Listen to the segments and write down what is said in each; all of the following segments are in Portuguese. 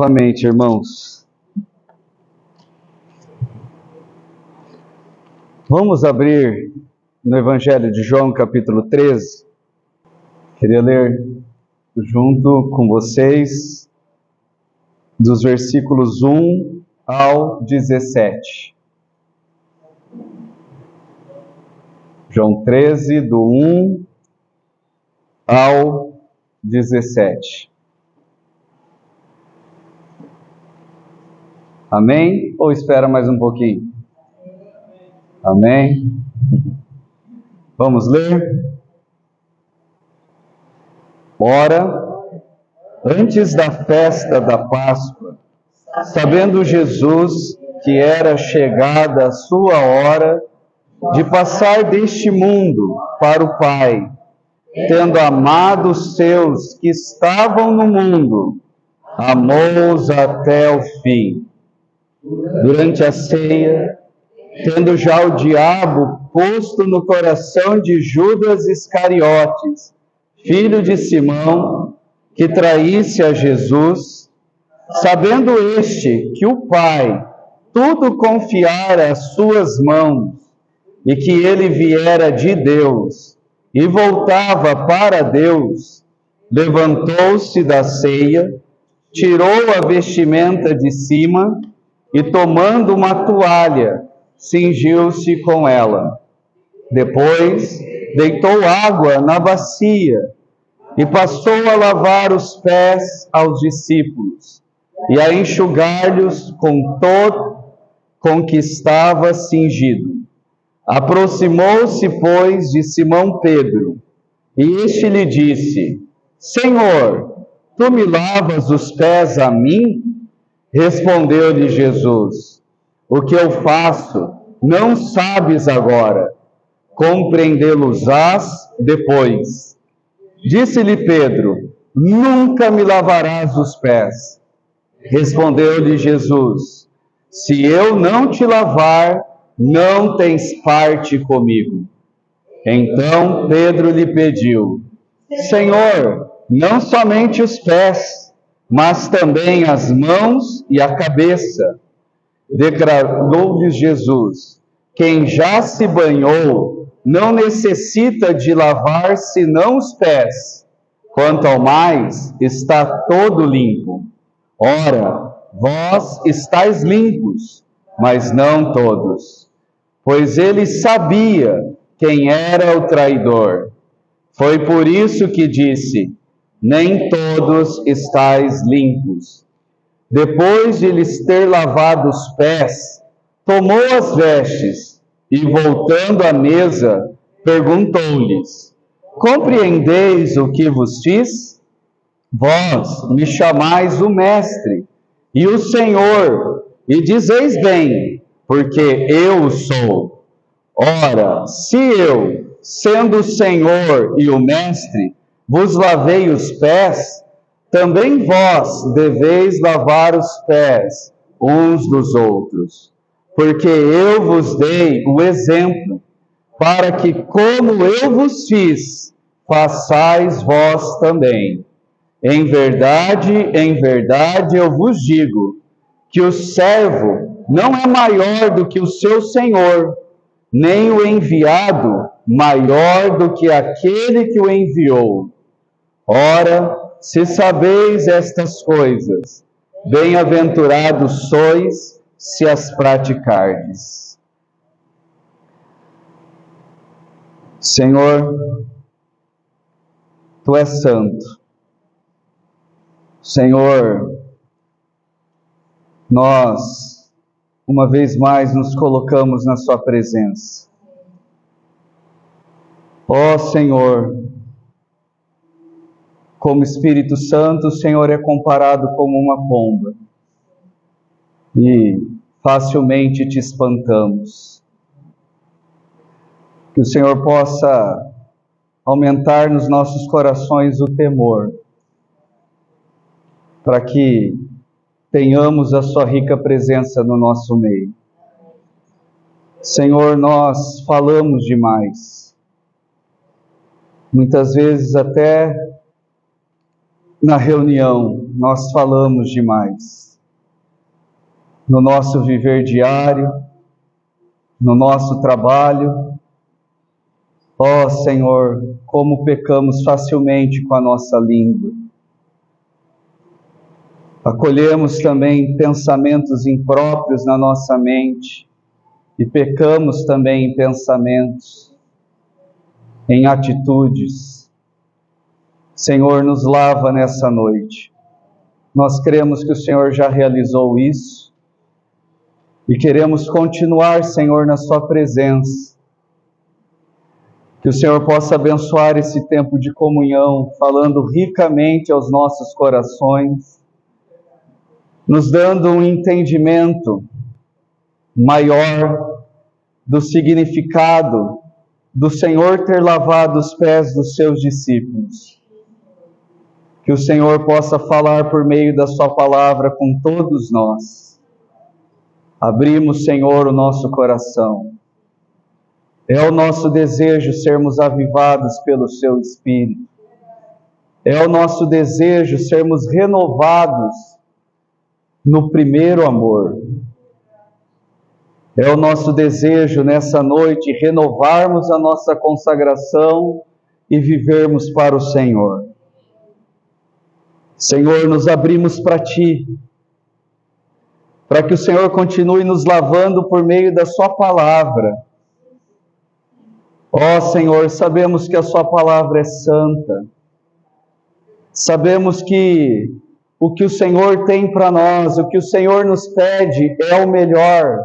Novamente, irmãos, vamos abrir no Evangelho de João, capítulo 13. Queria ler junto com vocês dos versículos 1 ao 17. João 13, do 1 ao 17. Amém? Ou espera mais um pouquinho? Amém? Vamos ler? Ora, antes da festa da Páscoa, sabendo Jesus que era chegada a sua hora de passar deste mundo para o Pai, tendo amado os seus que estavam no mundo, amou-os até o fim. Durante a ceia, tendo já o diabo posto no coração de Judas Iscariotes, filho de Simão, que traísse a Jesus, sabendo este que o Pai tudo confiara às suas mãos, e que ele viera de Deus, e voltava para Deus, levantou-se da ceia, tirou a vestimenta de cima, e tomando uma toalha, cingiu-se com ela. Depois, deitou água na bacia, e passou a lavar os pés aos discípulos, e a enxugar-lhes com que estava cingido. Aproximou-se, pois, de Simão Pedro, e este lhe disse: Senhor, tu me lavas os pés a mim? Respondeu-lhe Jesus: O que eu faço não sabes agora, compreendê-los-ás depois. Disse-lhe Pedro: Nunca me lavarás os pés. Respondeu-lhe Jesus: Se eu não te lavar, não tens parte comigo. Então Pedro lhe pediu: Senhor, não somente os pés, mas também as mãos e a cabeça. Declarou-lhes Jesus: Quem já se banhou não necessita de lavar senão os pés. Quanto ao mais, está todo limpo. Ora, vós estáis limpos, mas não todos. Pois ele sabia quem era o traidor. Foi por isso que disse: Nem todos estáis limpos. Depois de lhes ter lavado os pés, tomou as vestes e, voltando à mesa, perguntou-lhes: Compreendeis o que vos fiz? Vós me chamais o Mestre e o Senhor, e dizeis bem, porque eu o sou. Ora, se eu, sendo o Senhor e o Mestre, vos lavei os pés, também vós deveis lavar os pés uns dos outros. Porque eu vos dei o exemplo, para que, como eu vos fiz, façais vós também. Em verdade, eu vos digo, que o servo não é maior do que o seu senhor, nem o enviado maior do que aquele que o enviou. Ora, se sabeis estas coisas, bem-aventurados sois se as praticardes. Senhor, tu és santo. Senhor, nós, uma vez mais, nos colocamos na sua presença. Ó Senhor, como Espírito Santo, o Senhor é comparado como uma pomba, e facilmente te espantamos. Que o Senhor possa aumentar nos nossos corações o temor, para que tenhamos a sua rica presença no nosso meio. Senhor, nós falamos demais, muitas vezes até na reunião nós falamos demais, no nosso viver diário, no nosso trabalho. Ó Senhor, como pecamos facilmente com a nossa língua. Acolhemos também pensamentos impróprios na nossa mente e pecamos também em pensamentos, em atitudes. Senhor, nos lava nessa noite. Nós cremos que o Senhor já realizou isso e queremos continuar, Senhor, na sua presença. Que o Senhor possa abençoar esse tempo de comunhão, falando ricamente aos nossos corações, nos dando um entendimento maior do significado do Senhor ter lavado os pés dos seus discípulos. Que o Senhor possa falar por meio da sua palavra com todos nós. Abrimos, Senhor, o nosso coração. É o nosso desejo sermos avivados pelo seu Espírito. É o nosso desejo sermos renovados no primeiro amor. É o nosso desejo nessa noite renovarmos a nossa consagração e vivermos para o Senhor. Senhor, nos abrimos para Ti, para que o Senhor continue nos lavando por meio da Sua palavra. Ó Senhor, sabemos que a Sua palavra é santa. Sabemos que o que o Senhor tem para nós, o que o Senhor nos pede é o melhor.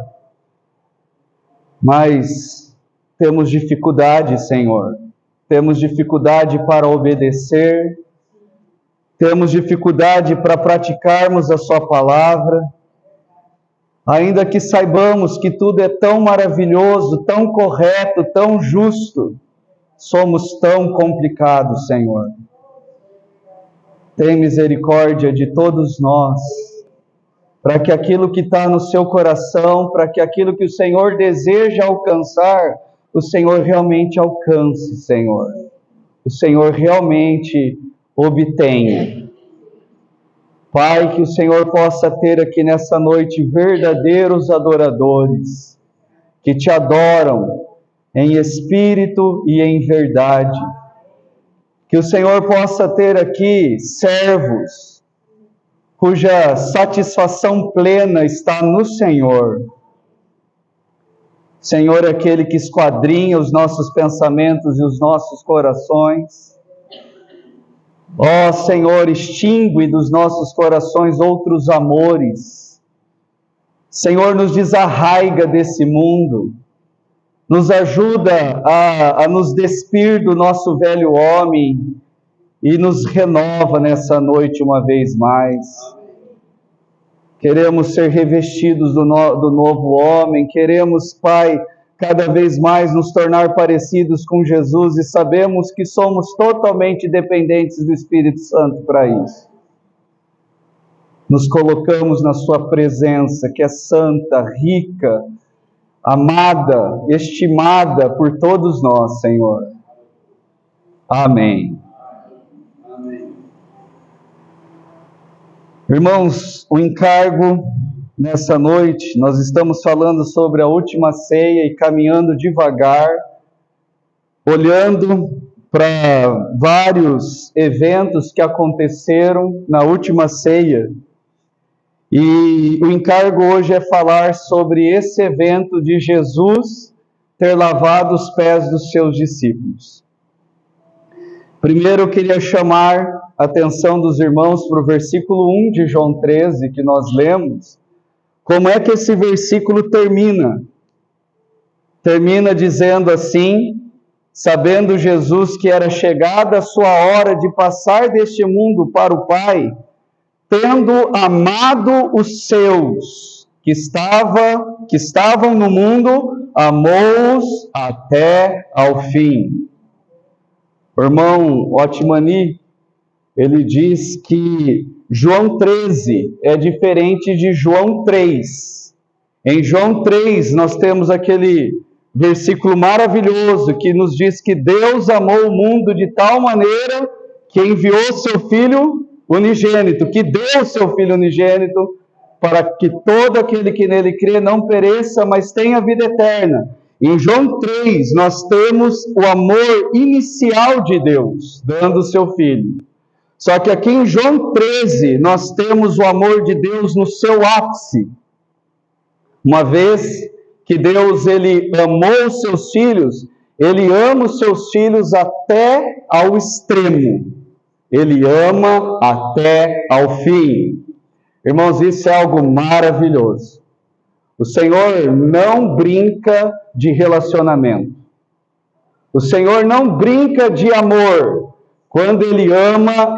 Mas temos dificuldade, Senhor. Temos dificuldade para obedecer. Temos dificuldade para praticarmos a Sua palavra. Ainda que saibamos que tudo é tão maravilhoso, tão correto, tão justo, somos tão complicados, Senhor. Tem misericórdia de todos nós, para que aquilo que está no seu coração, para que aquilo que o Senhor deseja alcançar, o Senhor realmente alcance, Senhor. O Senhor realmente obtenha. Pai, que o Senhor possa ter aqui nessa noite verdadeiros adoradores, que Te adoram em espírito e em verdade. Que o Senhor possa ter aqui servos, cuja satisfação plena está no Senhor. Senhor é aquele que esquadrinha os nossos pensamentos e os nossos corações. Ó Senhor, extingue dos nossos corações outros amores. Senhor, nos desarraiga desse mundo. Nos ajuda a nos despir do nosso velho homem e nos renova nessa noite uma vez mais. Queremos ser revestidos do novo homem. Queremos, Pai, cada vez mais nos tornar parecidos com Jesus e sabemos que somos totalmente dependentes do Espírito Santo para isso. Nos colocamos na Sua presença, que é santa, rica, amada, estimada por todos nós, Senhor. Amém. Amém. Irmãos, o encargo nessa noite, nós estamos falando sobre a última ceia e caminhando devagar, olhando para vários eventos que aconteceram na última ceia. E o encargo hoje é falar sobre esse evento de Jesus ter lavado os pés dos seus discípulos. Primeiro eu queria chamar a atenção dos irmãos para o versículo 1 de João 13, que nós lemos. Como é que esse versículo termina? Termina dizendo assim: sabendo Jesus que era chegada a sua hora de passar deste mundo para o Pai, tendo amado os seus que estavam no mundo, amou-os até ao fim. O irmão Otmani, ele diz que João 13 é diferente de João 3. Em João 3 nós temos aquele versículo maravilhoso que nos diz que Deus amou o mundo de tal maneira que enviou seu Filho unigênito, que deu o seu Filho unigênito, para que todo aquele que nele crê não pereça, mas tenha vida eterna. Em João 3, nós temos o amor inicial de Deus, dando o seu Filho. Só que aqui em João 13, nós temos o amor de Deus no seu ápice. Uma vez que Deus, ele amou os seus filhos, ele ama os seus filhos até ao extremo. Ele ama até ao fim. Irmãos, isso é algo maravilhoso. O Senhor não brinca de relacionamento. O Senhor não brinca de amor. Quando Ele ama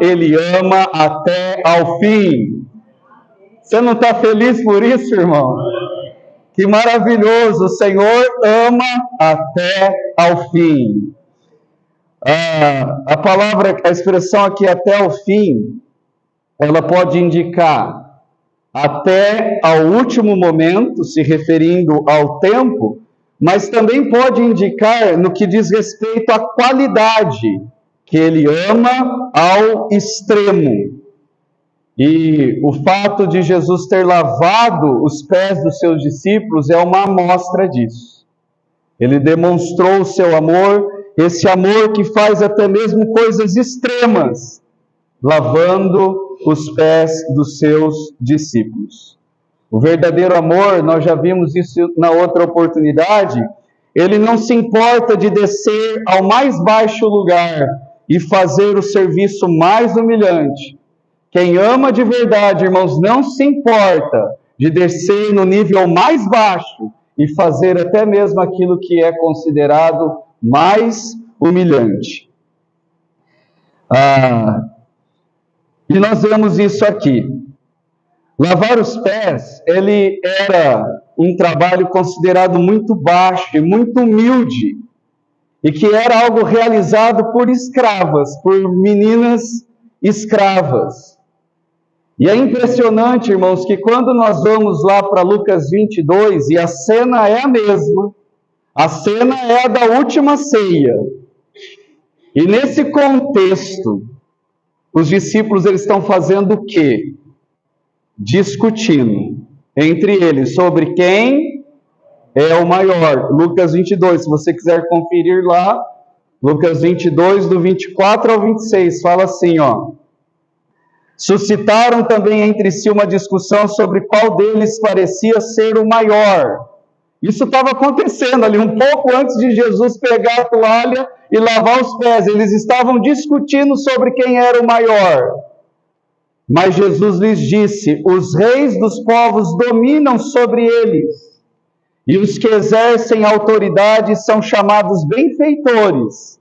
até ao fim. Você não está feliz por isso, irmão? Que maravilhoso! O Senhor ama até ao fim. A palavra, a expressão aqui até ao fim, ela pode indicar até ao último momento, se referindo ao tempo, mas também pode indicar no que diz respeito à qualidade, que ele ama ao extremo. E o fato de Jesus ter lavado os pés dos seus discípulos é uma amostra disso. Ele demonstrou o seu amor, esse amor que faz até mesmo coisas extremas, lavando os pés dos seus discípulos. O verdadeiro amor, nós já vimos isso na outra oportunidade, ele não se importa de descer ao mais baixo lugar e fazer o serviço mais humilhante. Quem ama de verdade, irmãos, não se importa de descer no nível mais baixo e fazer até mesmo aquilo que é considerado mais humilhante. E nós vemos isso aqui. Lavar os pés, ele era um trabalho considerado muito baixo e muito humilde, e que era algo realizado por escravas, por meninas escravas. E é impressionante, irmãos, que quando nós vamos lá para Lucas 22, e a cena é a mesma, a cena é a da última ceia. E nesse contexto, os discípulos eles estão fazendo o quê? Discutindo entre eles sobre quem é o maior. Lucas 22, se você quiser conferir lá, Lucas 22, do 24 ao 26, fala assim, ó. Suscitaram também entre si uma discussão sobre qual deles parecia ser o maior. Isso estava acontecendo ali, um pouco antes de Jesus pegar a toalha e lavar os pés. Eles estavam discutindo sobre quem era o maior. Mas Jesus lhes disse: os reis dos povos dominam sobre eles, e os que exercem autoridade são chamados benfeitores.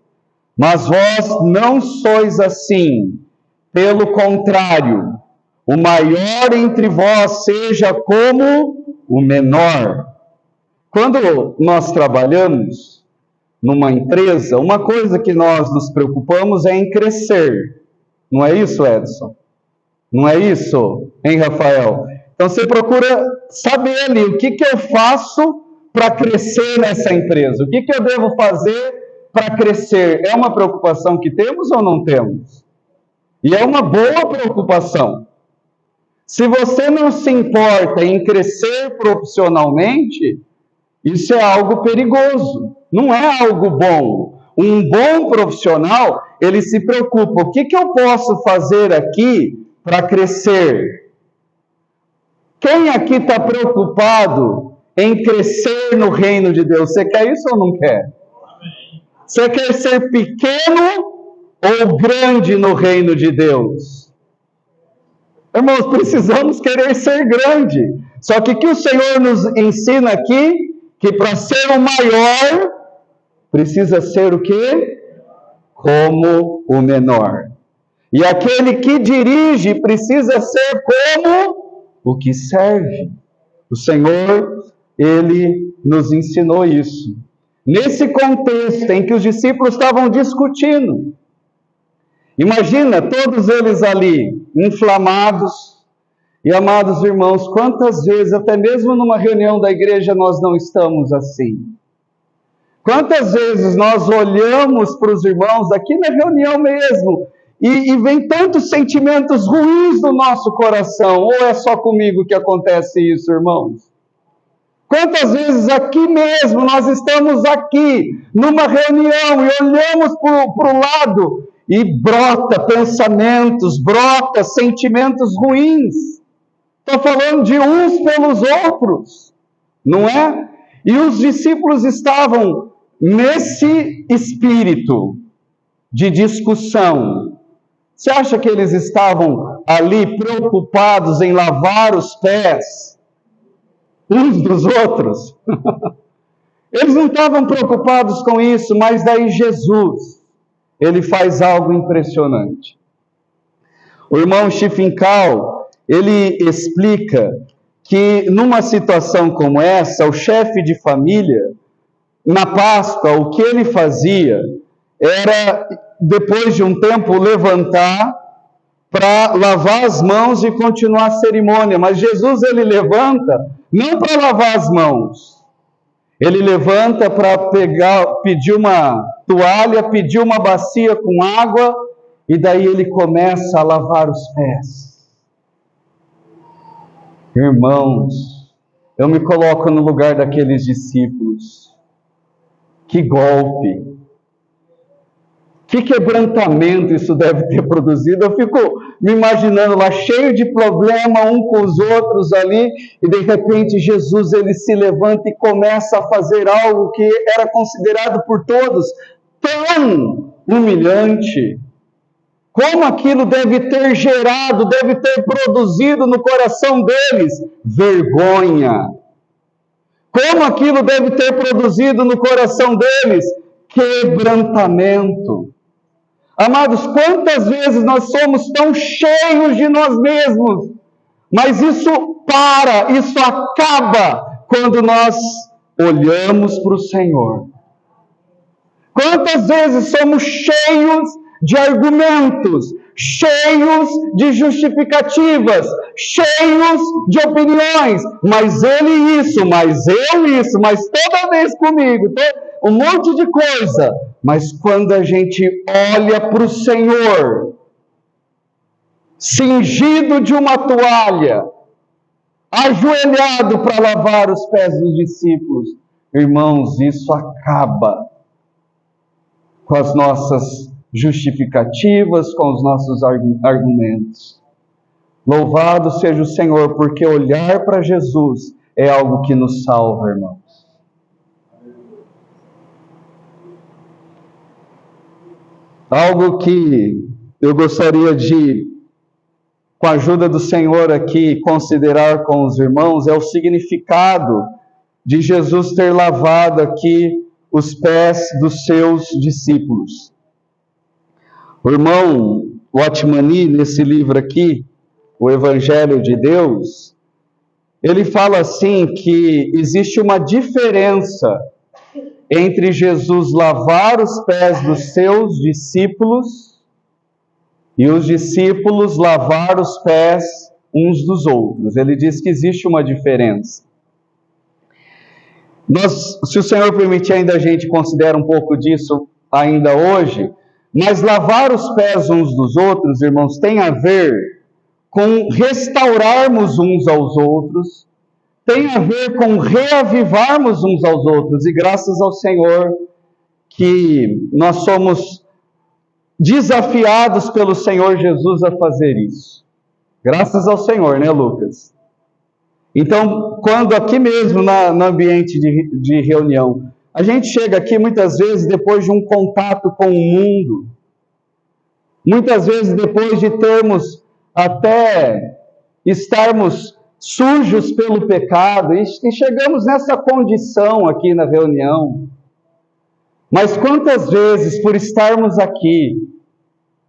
Mas vós não sois assim. Pelo contrário, o maior entre vós seja como o menor. Quando nós trabalhamos numa empresa, uma coisa que nós nos preocupamos é em crescer. Não é isso, Edson? Não é isso, hein, Rafael? Então você procura saber ali o que eu faço para crescer nessa empresa. O que eu devo fazer para crescer? É uma preocupação que temos ou não temos? E é uma boa preocupação. Se você não se importa em crescer profissionalmente, isso é algo perigoso, não é algo bom. Um bom profissional, ele se preocupa, o que eu posso fazer aqui para crescer? Quem aqui está preocupado em crescer no reino de Deus? Você quer isso ou não quer? Você quer ser pequeno ou grande no reino de Deus? Irmãos, precisamos querer ser grande. Só que o que o Senhor nos ensina aqui, que para ser o maior, precisa ser o quê? Como o menor. E aquele que dirige precisa ser como o que serve. O Senhor, Ele nos ensinou isso. Nesse contexto em que os discípulos estavam discutindo, imagina todos eles ali, inflamados. E amados irmãos, quantas vezes, até mesmo numa reunião da igreja, nós não estamos assim? Quantas vezes nós olhamos para os irmãos, aqui na reunião mesmo, e vem tantos sentimentos ruins no nosso coração. Ou é só comigo que acontece isso, irmãos? Quantas vezes aqui mesmo, nós estamos aqui, numa reunião, e olhamos para o lado, e brota pensamentos, brota sentimentos ruins. Estou falando de uns pelos outros, não é? E os discípulos estavam nesse espírito de discussão. Você acha que eles estavam ali preocupados em lavar os pés uns dos outros? Eles não estavam preocupados com isso, mas daí Jesus, ele faz algo impressionante. O irmão Schiffinkal, ele explica que numa situação como essa, o chefe de família, na Páscoa, o que ele fazia era, depois de um tempo, levantar para lavar as mãos e continuar a cerimônia. Mas Jesus, ele levanta não para lavar as mãos. Ele levanta para pedir uma toalha, pedir uma bacia com água, e daí ele começa a lavar os pés. Irmãos, eu me coloco no lugar daqueles discípulos. Que golpe! Que quebrantamento isso deve ter produzido. Eu fico me imaginando lá, cheio de problema, um com os outros ali, e de repente Jesus, ele se levanta e começa a fazer algo que era considerado por todos tão humilhante. Como aquilo deve ter gerado, deve ter produzido no coração deles vergonha. Como aquilo deve ter produzido no coração deles quebrantamento. Amados, quantas vezes nós somos tão cheios de nós mesmos, mas isso acaba quando nós olhamos para o Senhor. Quantas vezes somos cheios de argumentos, cheios de justificativas, cheios de opiniões, mas ele isso, mas eu isso, mas toda vez comigo, um monte de coisa. Mas quando a gente olha para o Senhor, cingido de uma toalha, ajoelhado para lavar os pés dos discípulos, irmãos, isso acaba com as nossas justificativas, com os nossos argumentos. Louvado seja o Senhor, porque olhar para Jesus é algo que nos salva, irmãos. Algo que eu gostaria de, com a ajuda do Senhor aqui, considerar com os irmãos, é o significado de Jesus ter lavado aqui os pés dos seus discípulos. O irmão Watmani, nesse livro aqui, o Evangelho de Deus, ele fala assim que existe uma diferença entre Jesus lavar os pés dos seus discípulos e os discípulos lavar os pés uns dos outros. Ele diz que existe uma diferença. Se o Senhor permitir, ainda a gente considera um pouco disso ainda hoje, mas lavar os pés uns dos outros, irmãos, tem a ver com restaurarmos uns aos outros, tem a ver com reavivarmos uns aos outros, e graças ao Senhor que nós somos desafiados pelo Senhor Jesus a fazer isso. Graças ao Senhor, né, Lucas? Então, quando aqui mesmo no ambiente de reunião, a gente chega aqui muitas vezes depois de um contato com o mundo, muitas vezes depois de termos até estarmos sujos pelo pecado, e chegamos nessa condição aqui na reunião. Mas quantas vezes, por estarmos aqui,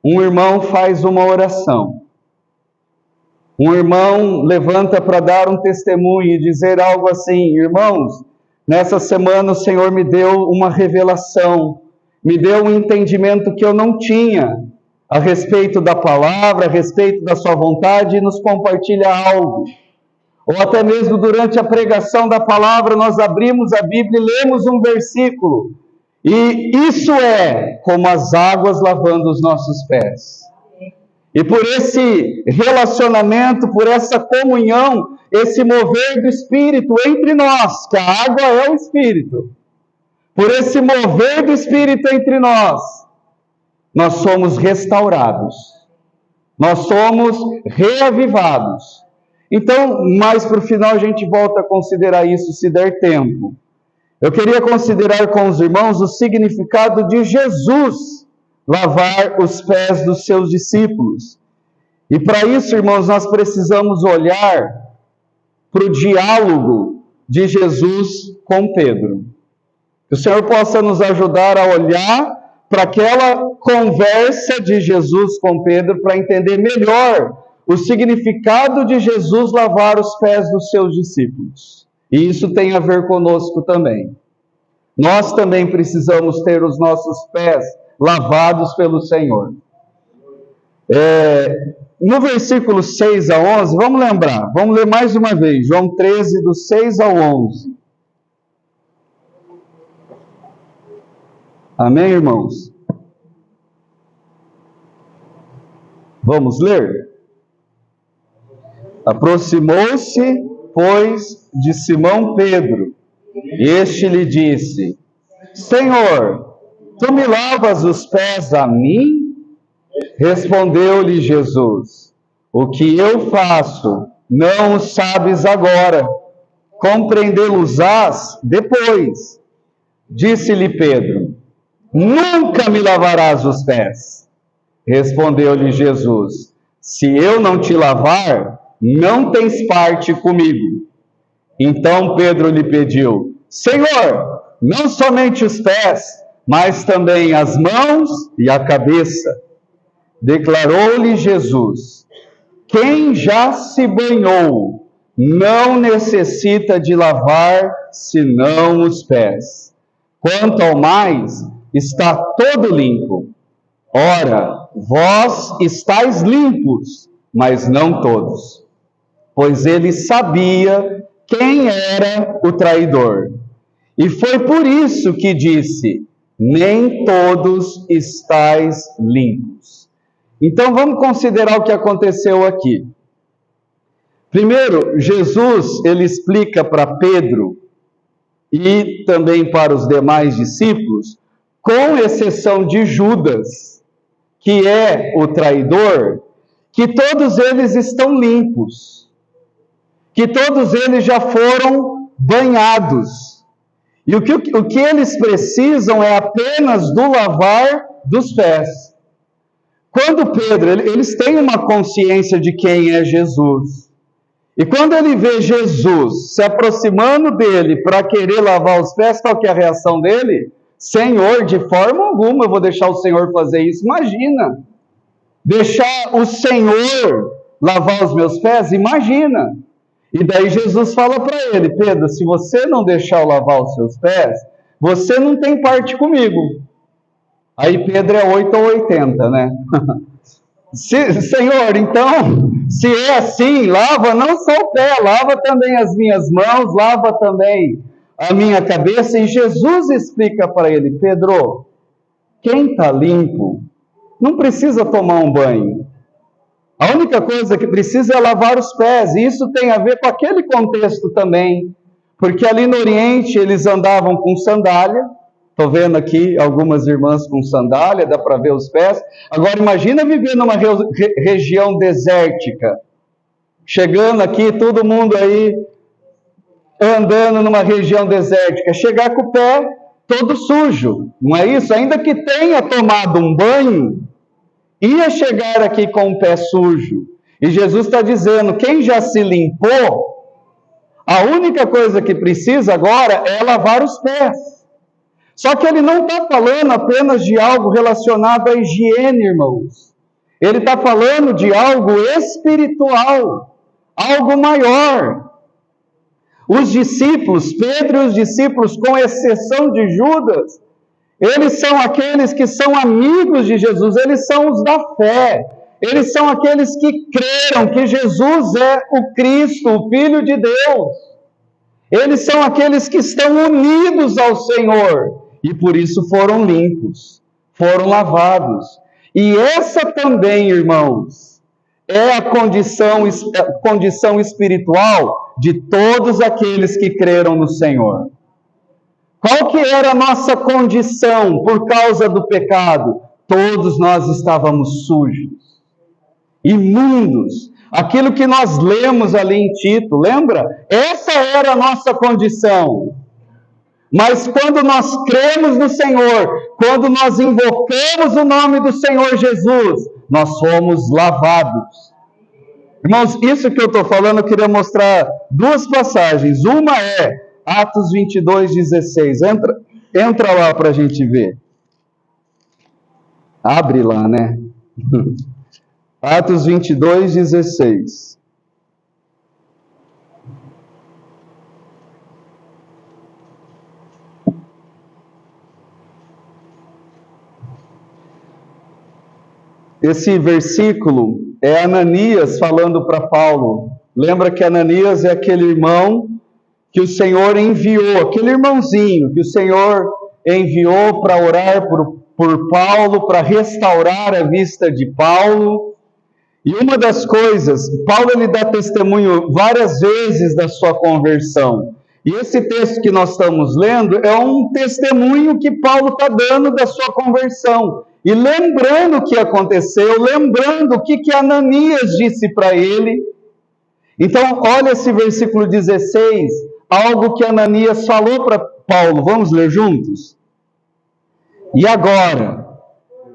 um irmão faz uma oração, um irmão levanta para dar um testemunho e dizer algo assim: irmãos, nessa semana o Senhor me deu uma revelação, me deu um entendimento que eu não tinha a respeito da palavra, a respeito da sua vontade, e nos compartilha algo. Ou até mesmo durante a pregação da palavra, nós abrimos a Bíblia e lemos um versículo. E isso é como as águas lavando os nossos pés. E por esse relacionamento, por essa comunhão, esse mover do Espírito entre nós, que a água é o Espírito, por esse mover do Espírito entre nós somos restaurados, nós somos reavivados. Então, mais para o final a gente volta a considerar isso, se der tempo. Eu queria considerar com os irmãos o significado de Jesus lavar os pés dos seus discípulos. E para isso, irmãos, nós precisamos olhar para o diálogo de Jesus com Pedro. Que o Senhor possa nos ajudar a olhar para aquela conversa de Jesus com Pedro, para entender melhor o significado de Jesus lavar os pés dos seus discípulos. E isso tem a ver conosco também. Nós também precisamos ter os nossos pés lavados pelo Senhor. No versículo 6 a 11, vamos lembrar, vamos ler mais uma vez, João 13, do 6 ao 11. Amém, irmãos? Vamos ler? Aproximou-se, pois, de Simão Pedro, e este lhe disse: Senhor, tu me lavas os pés a mim? Respondeu-lhe Jesus: O que eu faço, não o sabes agora, compreendê-los-ás depois. Disse-lhe Pedro: Nunca me lavarás os pés. Respondeu-lhe Jesus: Se eu não te lavar, não tens parte comigo. Então Pedro lhe pediu: Senhor, não somente os pés, mas também as mãos e a cabeça. Declarou-lhe Jesus: Quem já se banhou não necessita de lavar senão os pés. Quanto ao mais, está todo limpo. Ora, vós estáis limpos, mas não todos. Pois ele sabia quem era o traidor. E foi por isso que disse: Nem todos estáis limpos. Então vamos considerar o que aconteceu aqui. Primeiro, Jesus, ele explica para Pedro e também para os demais discípulos, com exceção de Judas, que é o traidor, que todos eles estão limpos, que todos eles já foram banhados. E o que eles precisam é apenas do lavar dos pés. Quando Pedro, eles têm uma consciência de quem é Jesus. E quando ele vê Jesus se aproximando dele para querer lavar os pés, qual que é a reação dele? Senhor, de forma alguma eu vou deixar o Senhor fazer isso. Imagina, deixar o Senhor lavar os meus pés? Imagina. E daí Jesus fala para ele: Pedro, se você não deixar eu lavar os seus pés, você não tem parte comigo. Aí Pedro é 8 ou 80, né? Senhor, então, se é assim, lava não só o pé, lava também as minhas mãos, lava também a minha cabeça. E Jesus explica para ele: Pedro, quem está limpo não precisa tomar um banho. A única coisa que precisa é lavar os pés. E isso tem a ver com aquele contexto também. Porque ali no Oriente eles andavam com sandália. Estou vendo aqui algumas irmãs com sandália, dá para ver os pés. Agora imagina viver numa região desértica. Chegando aqui, todo mundo aí andando numa região desértica. Chegar com o pé todo sujo, não é isso? Ainda que tenha tomado um banho, ia chegar aqui com o pé sujo. E Jesus está dizendo: quem já se limpou, a única coisa que precisa agora é lavar os pés. Só que ele não está falando apenas de algo relacionado à higiene, irmãos. Ele está falando de algo espiritual, algo maior. Os discípulos, Pedro e os discípulos, com exceção de Judas, eles são aqueles que são amigos de Jesus, eles são os da fé, eles são aqueles que creram que Jesus é o Cristo, o Filho de Deus. Eles são aqueles que estão unidos ao Senhor e por isso foram limpos, foram lavados. E essa também, irmãos, é a condição espiritual de todos aqueles que creram no Senhor. Qual que era a nossa condição por causa do pecado? Todos nós estávamos sujos, imundos. Aquilo que nós lemos ali em Tito, lembra? Essa era a nossa condição. Mas quando nós cremos no Senhor, quando nós invocamos o nome do Senhor Jesus, nós somos lavados. Irmãos, isso que eu estou falando, eu queria mostrar duas passagens. Uma é Atos 22, 16. Entra lá para a gente ver. Abre lá, né? Atos 22, 16. Esse versículo é Ananias falando para Paulo. Lembra que Ananias é aquele irmão que o Senhor enviou, aquele irmãozinho que o Senhor enviou para orar por Paulo, para restaurar a vista de Paulo. E uma das coisas, Paulo ele dá testemunho várias vezes da sua conversão. E esse texto que nós estamos lendo é um testemunho que Paulo está dando da sua conversão. E lembrando o que aconteceu, lembrando o que Ananias disse para ele. Então, olha esse versículo 16, algo que Ananias falou para Paulo. Vamos ler juntos? E agora,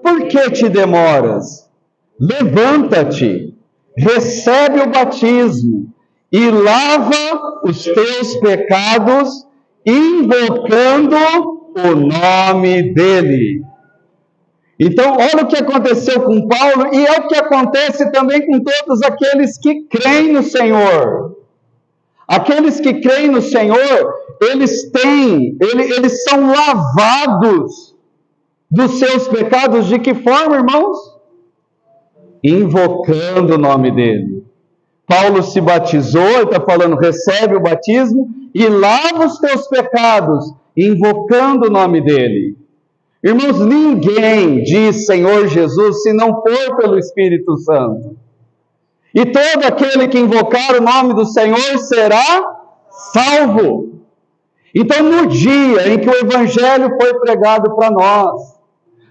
por que te demoras? Levanta-te, recebe o batismo e lava os teus pecados, invocando o nome dele. Então, olha o que aconteceu com Paulo, e é o que acontece também com todos aqueles que creem no Senhor. Aqueles que creem no Senhor, eles são lavados dos seus pecados. De que forma, irmãos? Invocando o nome dele. Paulo se batizou, ele está falando, recebe o batismo e lava os teus pecados, invocando o nome dele. Irmãos, ninguém diz Senhor Jesus se não for pelo Espírito Santo. E todo aquele que invocar o nome do Senhor será salvo. Então, no dia em que o Evangelho foi pregado para nós,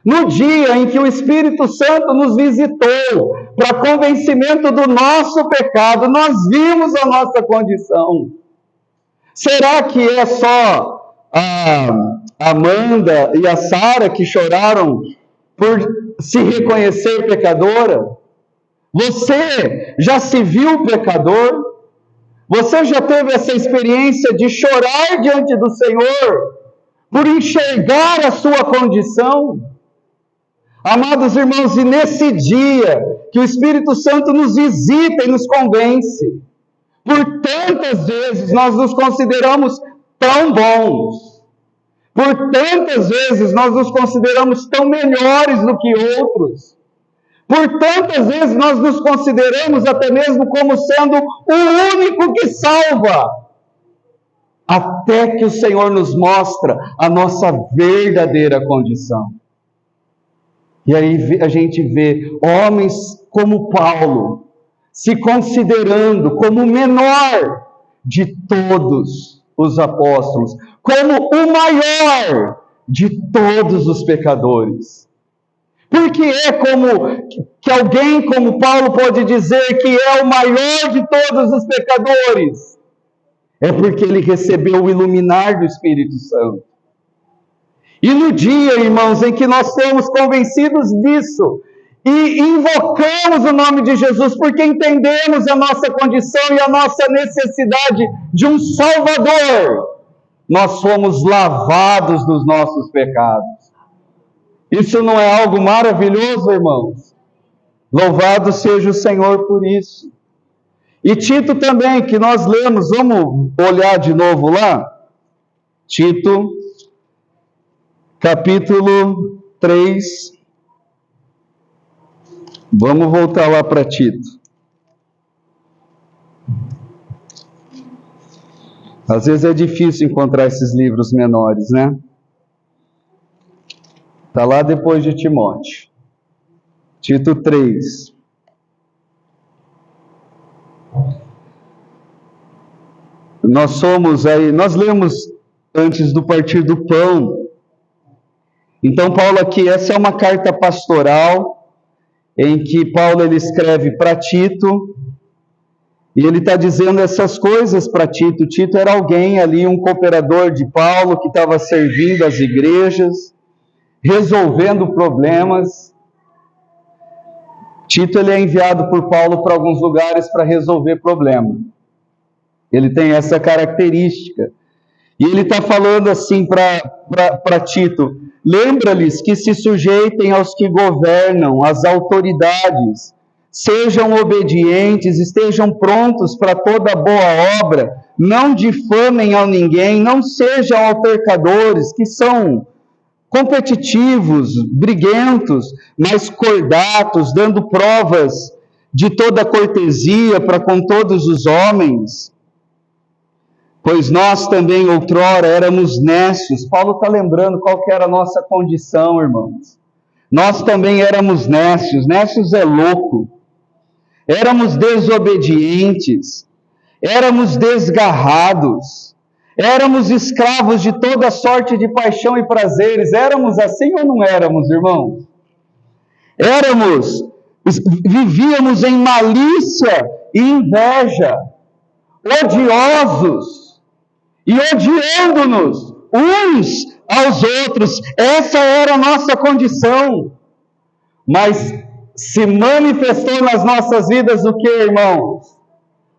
no dia em que o Espírito Santo nos visitou para convencimento do nosso pecado, nós vimos a nossa condição. Será que é só a Amanda e a Sara que choraram por se reconhecer pecadora? Você já se viu pecador? Você já teve essa experiência de chorar diante do Senhor por enxergar a sua condição? Amados irmãos, e nesse dia que o Espírito Santo nos visita e nos convence, por tantas vezes nós nos consideramos tão bons, por tantas vezes nós nos consideramos tão melhores do que outros, por tantas vezes nós nos consideramos até mesmo como sendo o único que salva, até que o Senhor nos mostra a nossa verdadeira condição. E aí a gente vê homens como Paulo, se considerando como o menor de todos os apóstolos, como o maior de todos os pecadores. Porque é como que alguém como Paulo pode dizer que é o maior de todos os pecadores? É porque ele recebeu o iluminar do Espírito Santo. E no dia, irmãos, em que nós somos convencidos disso e invocamos o nome de Jesus, porque entendemos a nossa condição e a nossa necessidade de um Salvador, nós fomos lavados dos nossos pecados. Isso não é algo maravilhoso, irmãos? Louvado seja o Senhor por isso. E Tito também, que nós lemos, vamos olhar de novo lá? Tito, capítulo 3. Vamos voltar lá para Tito. Às vezes é difícil encontrar esses livros menores, né? Está lá depois de Timóteo. Tito 3. Nós lemos antes do partir do pão. Então, Paulo aqui, essa é uma carta pastoral, em que Paulo ele escreve para Tito, e ele está dizendo essas coisas para Tito. Tito era alguém ali, um cooperador de Paulo, que estava servindo as igrejas, resolvendo problemas. Tito ele é enviado por Paulo para alguns lugares para resolver problema. Ele tem essa característica. E ele está falando assim para Tito: lembra-lhes que se sujeitem aos que governam, às autoridades, sejam obedientes, estejam prontos para toda boa obra, não difamem a ninguém, não sejam altercadores, que são competitivos, briguentos, mas cordatos, dando provas de toda cortesia para com todos os homens. Pois nós também outrora éramos nécios. Paulo está lembrando qual que era a nossa condição, irmãos. Nós também éramos nécios. Nécios é louco. Éramos desobedientes. Éramos desgarrados. Éramos escravos de toda sorte de paixão e prazeres. Éramos assim ou não éramos, irmãos? Vivíamos em malícia e inveja, odiosos, e odiando-nos uns aos outros. Essa era a nossa condição. Mas se manifestou nas nossas vidas o que, irmãos?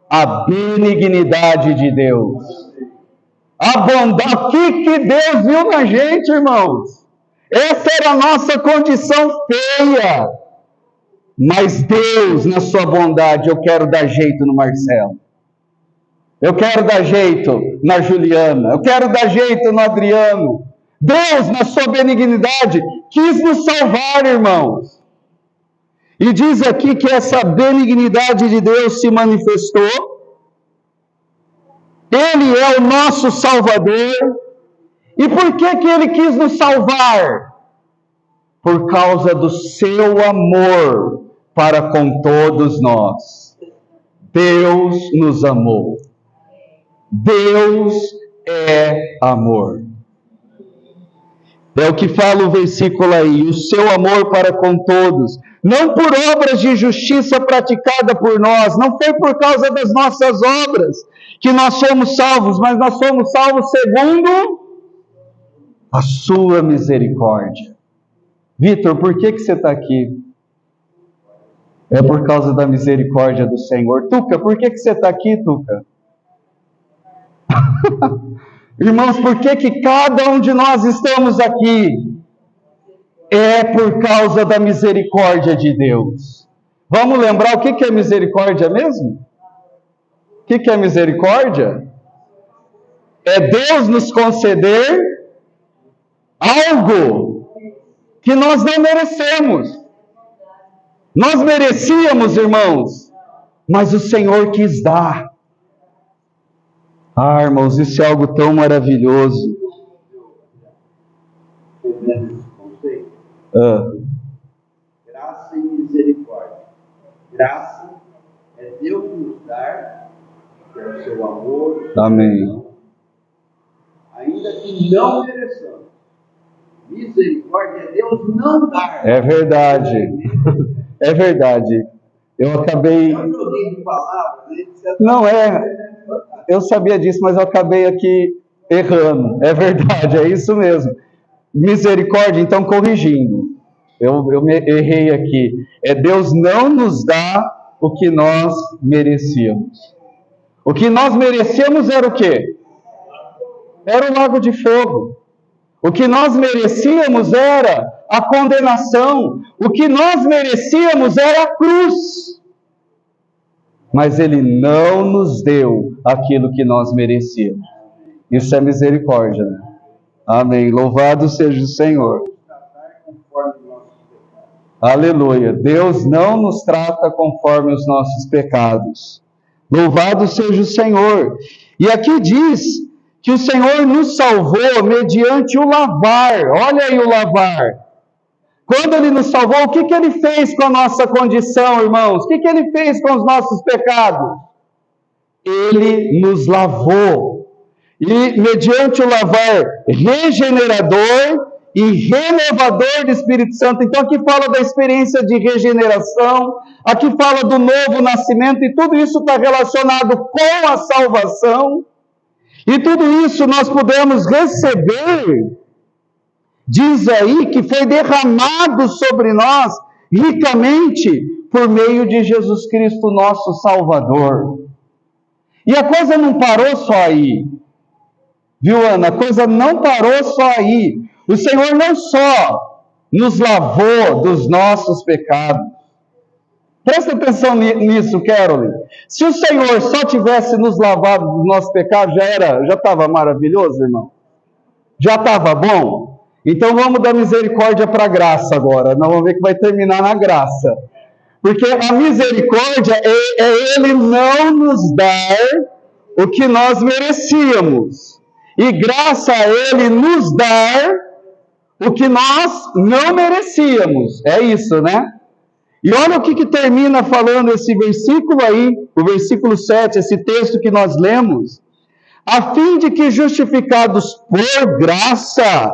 A benignidade de Deus. A bondade. O que Deus viu na gente, irmãos? Essa era a nossa condição feia. Mas Deus, na sua bondade, eu quero dar jeito no Marcelo. Eu quero dar jeito na Juliana. Eu quero dar jeito no Adriano. Deus, na sua benignidade, quis nos salvar, irmãos. E diz aqui que essa benignidade de Deus se manifestou. Ele é o nosso Salvador. E por que Ele quis nos salvar? Por causa do seu amor para com todos nós. Deus nos amou. Deus é amor. É o que fala o versículo aí, o seu amor para com todos, não por obras de justiça praticada por nós, não foi por causa das nossas obras que nós somos salvos, mas nós somos salvos segundo a sua misericórdia. Vitor, por que você está aqui? É por causa da misericórdia do Senhor. Tuca, por que você está aqui, Tuca? Irmãos, por que cada um de nós estamos aqui? É por causa da misericórdia de Deus. Vamos lembrar o que é misericórdia mesmo? O que é misericórdia? É Deus nos conceder algo que nós não merecemos. Nós merecíamos, irmãos, mas o Senhor quis dar. Ah, irmãos, isso é algo tão maravilhoso. Graça e misericórdia. Graça é Deus nos dar, que é o seu amor. Amém. Ainda que não mereçamos. Misericórdia é Deus não dar. É verdade. É verdade. Eu acabei... Eu joguei de palavras, Não é... Eu sabia disso, mas eu acabei aqui errando. É verdade, é isso mesmo. Misericórdia, então, corrigindo. Eu errei aqui. É Deus não nos dá o que nós merecíamos. O que nós merecíamos era o quê? Era o lago de fogo. O que nós merecíamos era a condenação. O que nós merecíamos era a cruz. Mas Ele não nos deu aquilo que nós merecíamos. Isso é misericórdia, né? Amém. Louvado seja o Senhor. Aleluia. Deus não nos trata conforme os nossos pecados. Louvado seja o Senhor. E aqui diz que o Senhor nos salvou mediante o lavar. Olha aí o lavar. Quando Ele nos salvou, o que Ele fez com a nossa condição, irmãos? O que Ele fez com os nossos pecados? Ele nos lavou. E mediante o lavar regenerador e renovador do Espírito Santo. Então aqui fala da experiência de regeneração, aqui fala do novo nascimento, e tudo isso está relacionado com a salvação. E tudo isso nós podemos receber, diz aí, que foi derramado sobre nós ricamente por meio de Jesus Cristo, nosso Salvador. E a coisa não parou só aí, viu, Ana? A coisa não parou só aí. O Senhor não só nos lavou dos nossos pecados. Presta atenção nisso, Caroline. Se o Senhor só tivesse nos lavado dos nossos pecados, já estava maravilhoso, irmão? Já estava bom? Então vamos da misericórdia para a graça agora. Nós vamos ver que vai terminar na graça. Porque a misericórdia é Ele não nos dar o que nós merecíamos. E graça a Ele nos dar o que nós não merecíamos. É isso, né? E olha o que termina falando esse versículo aí, o versículo 7, esse texto que nós lemos. A fim de que, justificados por graça,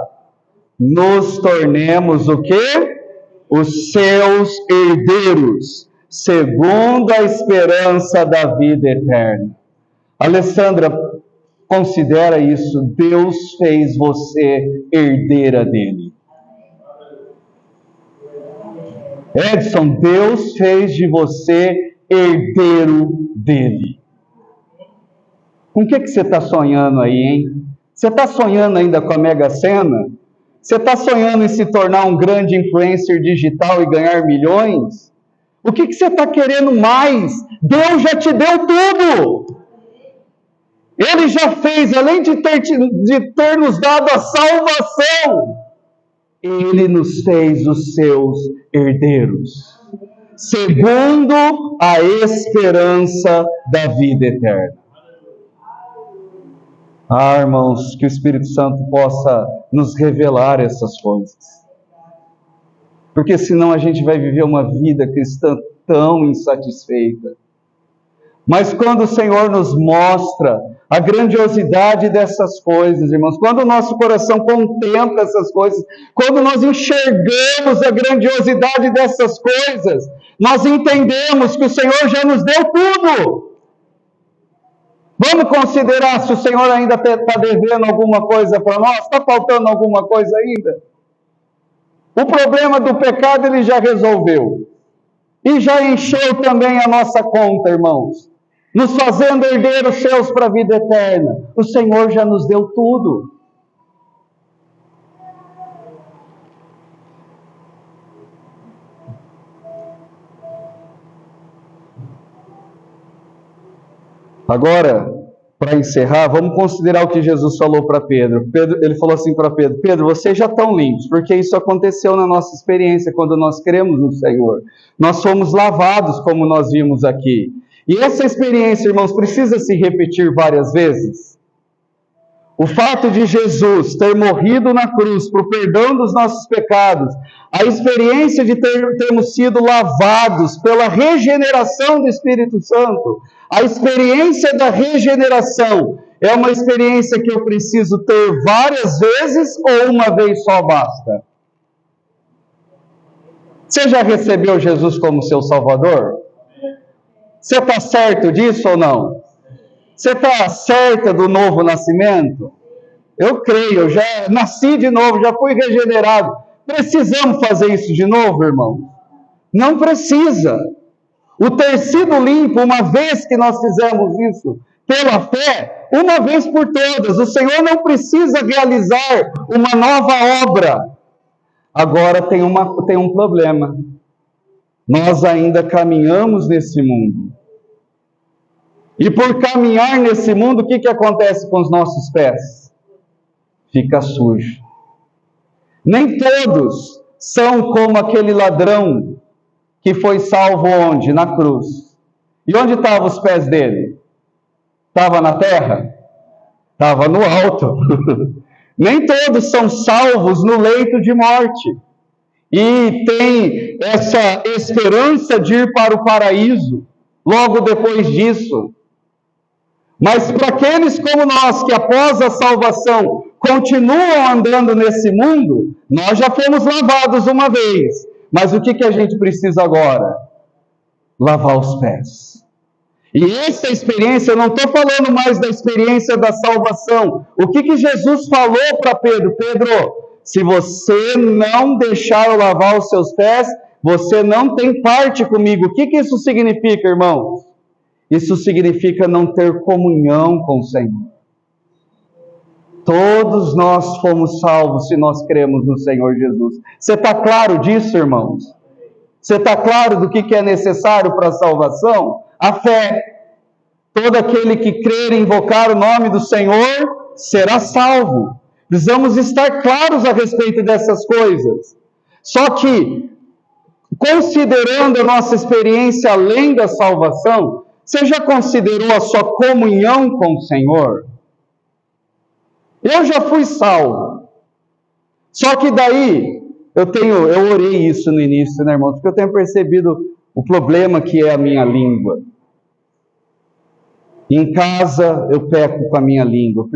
nos tornemos o quê? Os seus herdeiros, segundo a esperança da vida eterna. Alessandra, considera isso. Deus fez você herdeira dele. Edson, Deus fez de você herdeiro dele. Com o que você está sonhando aí, hein? Você está sonhando ainda com a Mega Sena? Você está sonhando em se tornar um grande influencer digital e ganhar milhões? O que você está querendo mais? Deus já te deu tudo! Ele já fez, além de ter nos dado a salvação, Ele nos fez os seus herdeiros, segundo a esperança da vida eterna. Ah, irmãos, que o Espírito Santo possa nos revelar essas coisas. Porque senão a gente vai viver uma vida cristã tão insatisfeita. Mas quando o Senhor nos mostra a grandiosidade dessas coisas, irmãos, quando o nosso coração contempla essas coisas, quando nós enxergamos a grandiosidade dessas coisas, nós entendemos que o Senhor já nos deu tudo. Vamos considerar se o Senhor ainda está devendo alguma coisa para nós, está faltando alguma coisa ainda. O problema do pecado Ele já resolveu. E já encheu também a nossa conta, irmãos. Nos fazendo herdeiros seus para a vida eterna. O Senhor já nos deu tudo. Agora, para encerrar, vamos considerar o que Jesus falou para Pedro. Ele falou assim para Pedro: Pedro, vocês já estão limpos, porque isso aconteceu na nossa experiência quando nós cremos no Senhor. Nós fomos lavados, como nós vimos aqui. E essa experiência, irmãos, precisa se repetir várias vezes. O fato de Jesus ter morrido na cruz por perdão dos nossos pecados, a experiência de termos sido lavados pela regeneração do Espírito Santo, a experiência da regeneração é uma experiência que eu preciso ter várias vezes ou uma vez só basta? Você já recebeu Jesus como seu Salvador? Você está certo disso ou não? Você está certa do novo nascimento? Eu creio, eu já nasci de novo, já fui regenerado. Precisamos fazer isso de novo, irmão? Não precisa. O ter sido limpo, uma vez que nós fizemos isso, pela fé, uma vez por todas. O Senhor não precisa realizar uma nova obra. Agora tem um problema. Nós ainda caminhamos nesse mundo. E por caminhar nesse mundo, o que acontece com os nossos pés? Fica sujo. Nem todos são como aquele ladrão que foi salvo onde? Na cruz. E onde estavam os pés dele? Estava na terra? Estava no alto. Nem todos são salvos no leito de morte. e tem essa esperança de ir para o paraíso logo depois disso. Mas para aqueles como nós, que após a salvação continuam andando nesse mundo, nós já fomos lavados uma vez. Mas o que a gente precisa agora? Lavar os pés. E essa experiência, eu não estou falando mais da experiência da salvação. O que Jesus falou para Pedro? Pedro, se você não deixar eu lavar os seus pés, você não tem parte comigo. O que isso significa, irmãos? Isso significa não ter comunhão com o Senhor. Todos nós fomos salvos se nós cremos no Senhor Jesus. Você está claro disso, irmãos? Você está claro do que é necessário para a salvação? A fé. Todo aquele que crer e invocar o nome do Senhor será salvo. Precisamos estar claros a respeito dessas coisas. Só que, considerando a nossa experiência além da salvação, você já considerou a sua comunhão com o Senhor? Eu já fui salvo. Só que daí, eu orei isso no início, né, irmãos? Porque eu tenho percebido o problema que é a minha língua. Em casa, eu peco com a minha língua.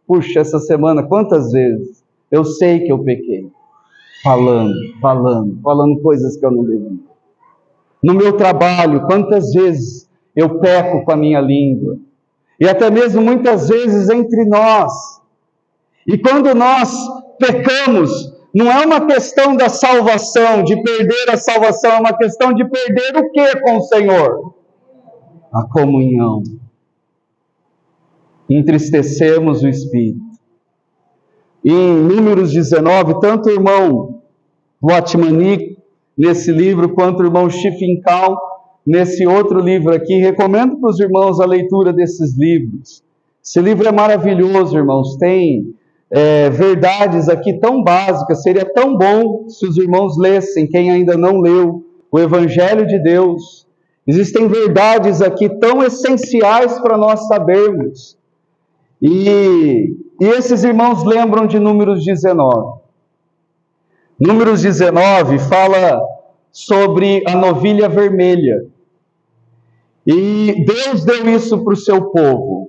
Puxa, essa semana, quantas vezes eu sei que eu pequei? Falando coisas que eu não devia. No meu trabalho, quantas vezes eu peco com a minha língua? E até mesmo muitas vezes entre nós. E quando nós pecamos, não é uma questão da salvação, de perder a salvação, é uma questão de perder o que com o Senhor? A comunhão. Entristecemos o Espírito. E em Números 19, tanto o irmão Watmani, nesse livro, quanto o irmão Schiffenkahl, nesse outro livro aqui, recomendo para os irmãos a leitura desses livros. Esse livro é maravilhoso, irmãos, tem verdades aqui tão básicas, seria tão bom se os irmãos lessem, quem ainda não leu, o Evangelho de Deus. Existem verdades aqui tão essenciais para nós sabermos. E esses irmãos lembram de Números 19. Números 19 fala sobre a novilha vermelha. E Deus deu isso para o seu povo.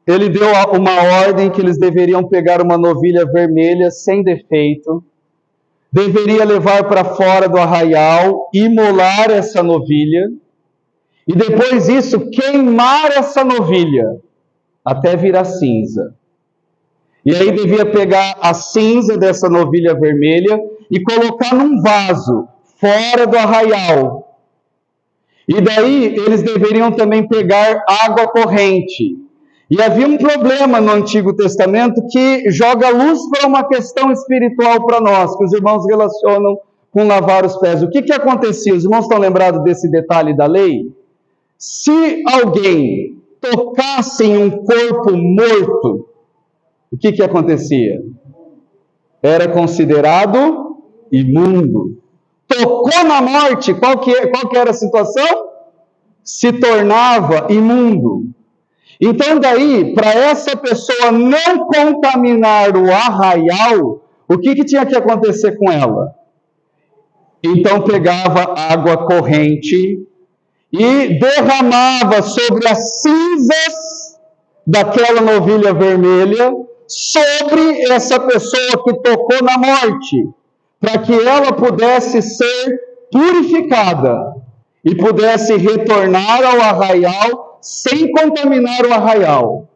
Ele deu uma ordem que eles deveriam pegar uma novilha vermelha sem defeito, deveria levar para fora do arraial, imolar essa novilha, e depois disso queimar essa novilha até virar cinza. E aí devia pegar a cinza dessa novilha vermelha e colocar num vaso fora do arraial. E daí eles deveriam também pegar água corrente. E havia um problema no Antigo Testamento que joga luz para uma questão espiritual para nós, que os irmãos relacionam com lavar os pés. O que acontecia? Os irmãos estão lembrados desse detalhe da lei? Se alguém tocasse em um corpo morto, o que acontecia? Era considerado imundo. Tocou na morte, qual que era a situação? Se tornava imundo. Então daí, para essa pessoa não contaminar o arraial, o que tinha que acontecer com ela? Então pegava água corrente e derramava sobre as cinzas daquela novilha vermelha, sobre essa pessoa que tocou na morte, para que ela pudesse ser purificada e pudesse retornar ao arraial sem contaminar o arraial.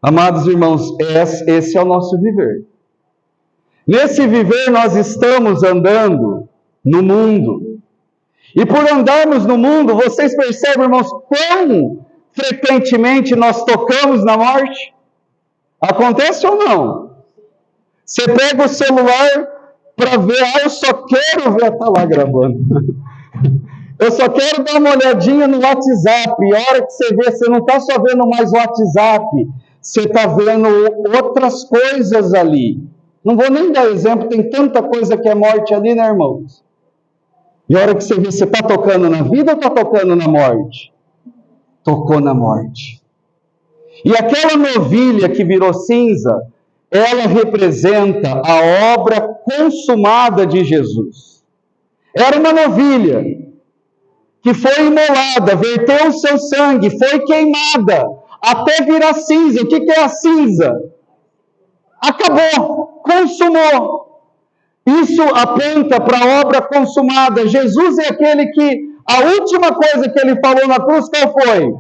Amados irmãos, esse é o nosso viver. Nesse viver nós estamos andando no mundo. E por andarmos no mundo, vocês percebem, irmãos, quão frequentemente nós tocamos na morte? Acontece ou não? Você pega o celular para ver, eu só quero ver, está lá gravando. Eu só quero dar uma olhadinha no WhatsApp. E a hora que você vê, você não está só vendo mais o WhatsApp, você está vendo outras coisas ali. Não vou nem dar exemplo, tem tanta coisa que é morte ali, né, irmãos? E a hora que você vê, você está tocando na vida ou está tocando na morte? Tocou na morte. E aquela novilha que virou cinza, ela representa a obra consumada de Jesus. Era uma novilha que foi imolada, verteu o seu sangue, foi queimada, até virar cinza. O que é a cinza? Acabou, consumou. Isso aponta para a obra consumada. Jesus é aquele que, a última coisa que ele falou na cruz, qual foi?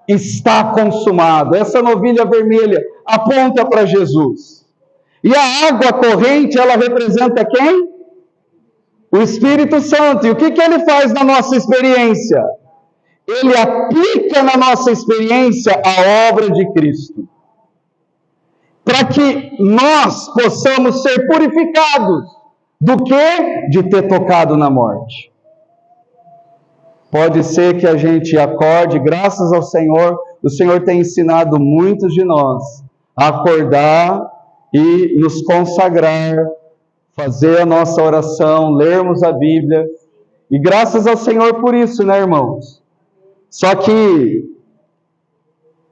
Está consumado. Essa novilha vermelha aponta para Jesus. E a água corrente, ela representa quem? O Espírito Santo. E o que ele faz na nossa experiência? Ele aplica na nossa experiência a obra de Cristo, para que nós possamos ser purificados do que? De ter tocado na morte. Pode ser que a gente acorde, graças ao Senhor, o Senhor tem ensinado muitos de nós a acordar e nos consagrar, fazer a nossa oração, lermos a Bíblia, e graças ao Senhor por isso, né, irmãos? Só que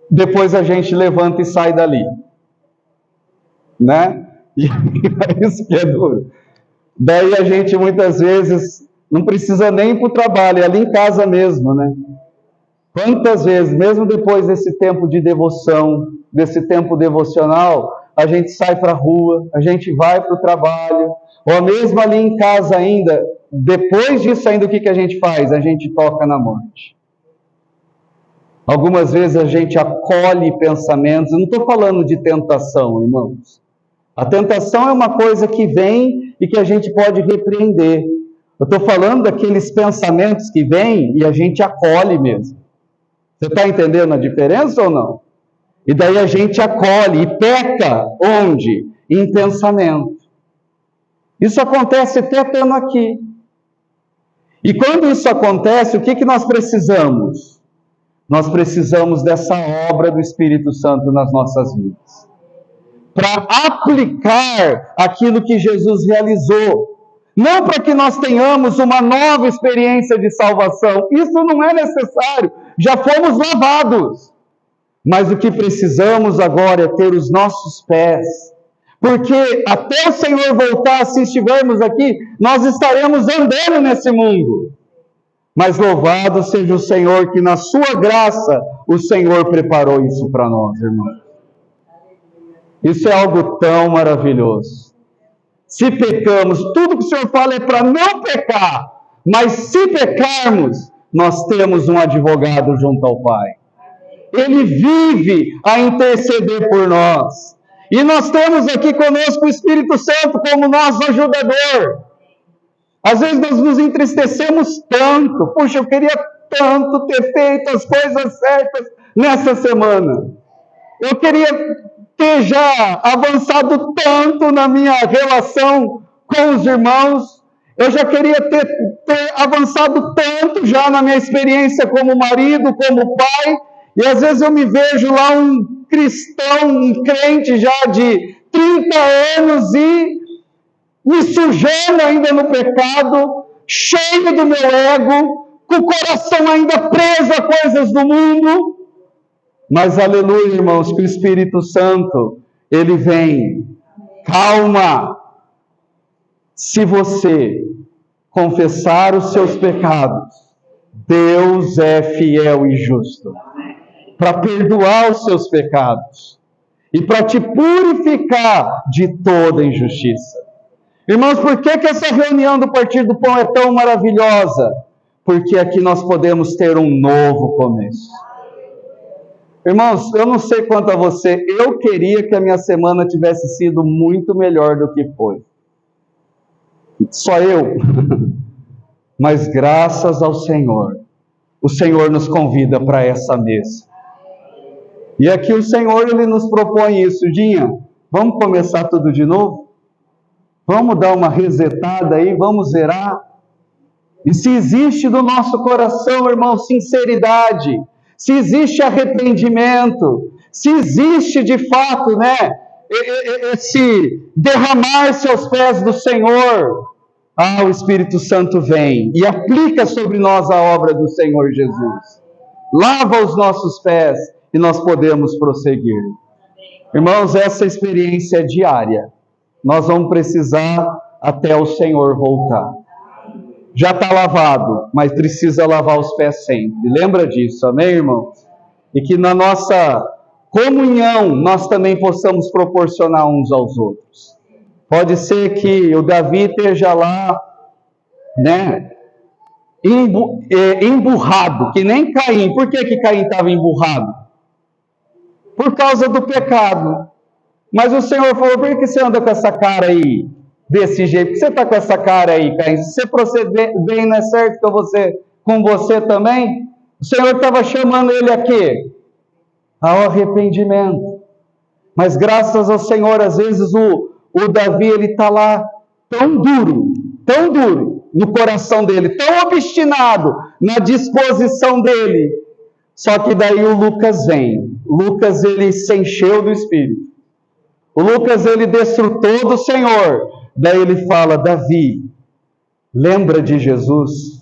depois a gente levanta e sai dali, né? E é isso que é duro. Daí a gente muitas vezes não precisa nem ir para o trabalho, é ali em casa mesmo, né? Quantas vezes, mesmo depois desse tempo de devoção, desse tempo devocional, a gente sai para a rua, a gente vai para o trabalho, ou mesmo ali em casa ainda, depois disso ainda o que a gente faz? A gente toca na morte. Algumas vezes a gente acolhe pensamentos, eu não estou falando de tentação, irmãos. A tentação é uma coisa que vem e que a gente pode repreender. Eu estou falando daqueles pensamentos que vêm e a gente acolhe mesmo. Você está entendendo a diferença ou não? E daí a gente acolhe e peca onde? Em pensamento. Isso acontece até estando aqui. E quando isso acontece, o que nós precisamos? Nós precisamos dessa obra do Espírito Santo nas nossas vidas, para aplicar aquilo que Jesus realizou. Não para que nós tenhamos uma nova experiência de salvação. Isso não é necessário. Já fomos lavados. Mas o que precisamos agora é ter os nossos pés. Porque até o Senhor voltar, se estivermos aqui, nós estaremos andando nesse mundo. Mas louvado seja o Senhor, que na sua graça, o Senhor preparou isso para nós, irmãos. Isso é algo tão maravilhoso. Se pecamos, tudo que o Senhor fala é para não pecar, mas se pecarmos, nós temos um advogado junto ao Pai. Ele vive a interceder por nós. E nós temos aqui conosco o Espírito Santo como nosso ajudador. Às vezes nós nos entristecemos tanto. Puxa, eu queria tanto ter feito as coisas certas nessa semana. Eu queria ter já avançado tanto na minha relação com os irmãos, eu já queria ter avançado tanto já na minha experiência como marido, como pai, e às vezes eu me vejo lá um cristão, um crente já de 30 anos e me sujando ainda no pecado, cheio do meu ego, com o coração ainda preso a coisas do mundo. Mas aleluia, irmãos, que o Espírito Santo, ele vem. Calma! Se você confessar os seus pecados, Deus é fiel e justo para perdoar os seus pecados e para te purificar de toda injustiça. Irmãos, por que essa reunião do Partir do Pão é tão maravilhosa? Porque aqui nós podemos ter um novo começo. Irmãos, eu não sei quanto a você, eu queria que a minha semana tivesse sido muito melhor do que foi. Só eu. Mas graças ao Senhor, o Senhor nos convida para essa mesa. E aqui o Senhor, Ele nos propõe isso. Dinha, vamos começar tudo de novo? Vamos dar uma resetada aí, vamos zerar? E se existe no nosso coração, irmão, sinceridade, se existe arrependimento, se existe de fato, né, esse derramar-se aos pés do Senhor, o Espírito Santo vem e aplica sobre nós a obra do Senhor Jesus. Lava os nossos pés e nós podemos prosseguir. Irmãos, essa experiência é diária. nós vamos precisar até o Senhor voltar. Já está lavado, mas precisa lavar os pés sempre. Lembra disso, amém, irmão? E que na nossa comunhão nós também possamos proporcionar uns aos outros. Pode ser que o Davi esteja lá, né, emburrado, que nem Caim. Por que Caim estava emburrado? Por causa do pecado. Mas o Senhor falou: por que você anda com essa cara aí, desse jeito? Por que você está com essa cara aí, Caim? Se você proceder bem, não é certo com você também? O Senhor estava chamando ele a quê? Ao arrependimento. Mas graças ao Senhor, às vezes o Davi, ele está lá tão duro no coração dele, tão obstinado na disposição dele. Só que daí o Lucas vem. Lucas, ele se encheu do Espírito. O Lucas, ele desfrutou do Senhor. Daí ele fala: Davi, lembra de Jesus?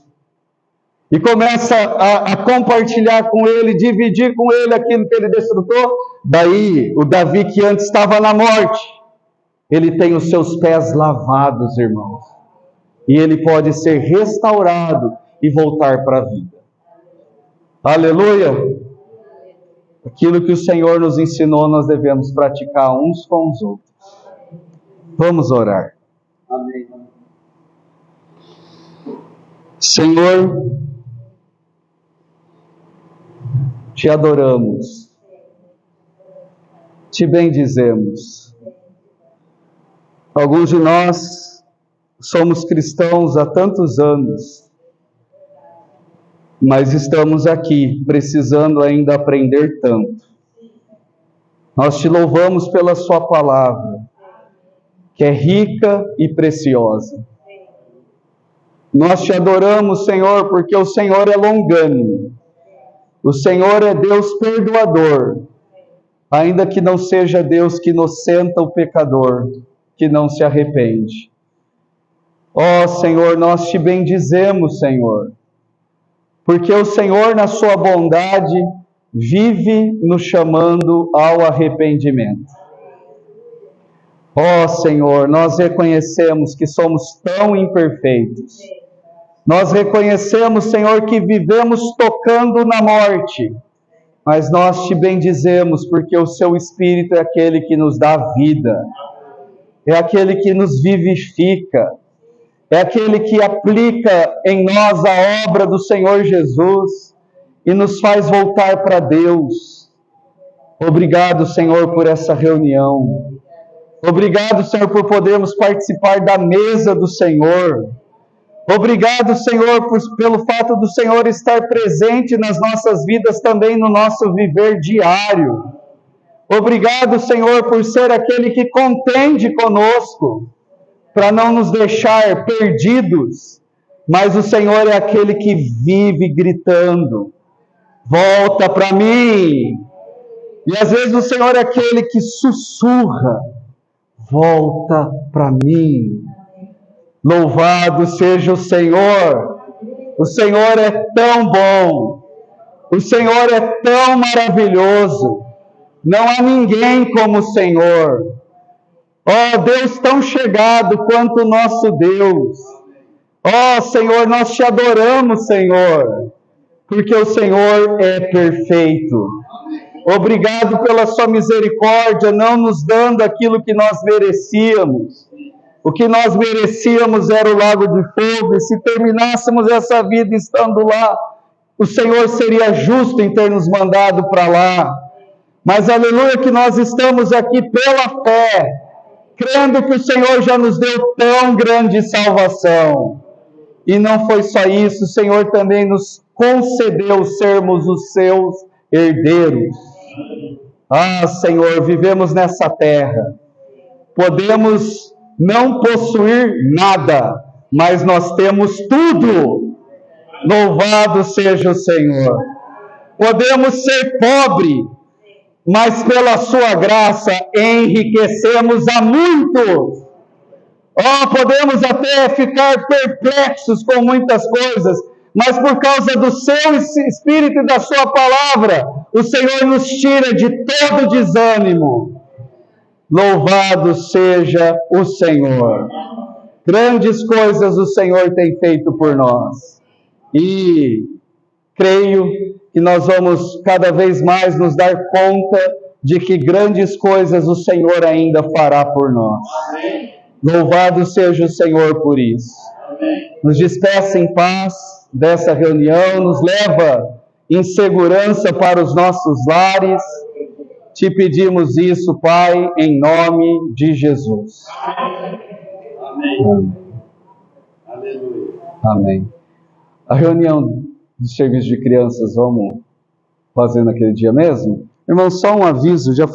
E começa a compartilhar com ele, dividir com ele aquilo que ele desfrutou. Daí, o Davi, que antes estava na morte, ele tem os seus pés lavados, irmãos. E ele pode ser restaurado e voltar para a vida. Aleluia! Aquilo que o Senhor nos ensinou, nós devemos praticar uns com os outros. Vamos orar. Amém. Senhor, te adoramos, te bendizemos. Alguns de nós somos cristãos há tantos anos, mas estamos aqui precisando ainda aprender tanto. Nós te louvamos pela sua palavra, que é rica e preciosa. Nós te adoramos, Senhor, porque o Senhor é longânimo. O Senhor é Deus perdoador, ainda que não seja Deus que inocenta o pecador, que não se arrepende. Ó Senhor, nós te bendizemos, Senhor, porque o Senhor, na sua bondade, vive nos chamando ao arrependimento. Ó Senhor, nós reconhecemos que somos tão imperfeitos. Nós reconhecemos, Senhor, que vivemos tocando na morte, mas nós te bendizemos porque o seu Espírito é aquele que nos dá vida, é aquele que nos vivifica, é aquele que aplica em nós a obra do Senhor Jesus e nos faz voltar para Deus. Obrigado, Senhor, por essa reunião. Obrigado, Senhor, por podermos participar da mesa do Senhor. Obrigado, Senhor, pelo fato do Senhor estar presente nas nossas vidas também no nosso viver diário. Obrigado, Senhor, por ser aquele que contende conosco, para não nos deixar perdidos, mas o Senhor é aquele que vive gritando: volta para mim. E às vezes o Senhor é aquele que sussurra: volta para mim. Louvado seja o Senhor. O Senhor é tão bom. O Senhor é tão maravilhoso. Não há ninguém como o Senhor. Ó Deus tão chegado quanto o nosso Deus. Ó Senhor, nós te adoramos, Senhor, porque o Senhor é perfeito. Obrigado pela sua misericórdia, não nos dando aquilo que nós merecíamos. O que nós merecíamos era o lago de fogo, e se terminássemos essa vida estando lá, o Senhor seria justo em ter nos mandado para lá. Mas aleluia que nós estamos aqui pela fé, crendo que o Senhor já nos deu tão grande salvação. E não foi só isso, o Senhor também nos concedeu sermos os seus herdeiros. Ah, Senhor, vivemos nessa terra. Podemos não possuir nada, mas nós temos tudo. Louvado seja o Senhor. Podemos ser pobres, mas pela sua graça enriquecemos a muitos. Podemos até ficar perplexos com muitas coisas, mas por causa do seu Espírito e da sua palavra, o Senhor nos tira de todo desânimo. Louvado seja o Senhor. Grandes coisas o Senhor tem feito por nós. E creio que nós vamos cada vez mais nos dar conta de que grandes coisas o Senhor ainda fará por nós. Louvado seja o Senhor por isso. Nos despeça em paz dessa reunião, nos leva em segurança para os nossos lares. Te pedimos isso, Pai, em nome de Jesus. Amém. Aleluia. Amém. A reunião do serviço de crianças vamos fazer naquele dia mesmo? Irmão, só um aviso, já foi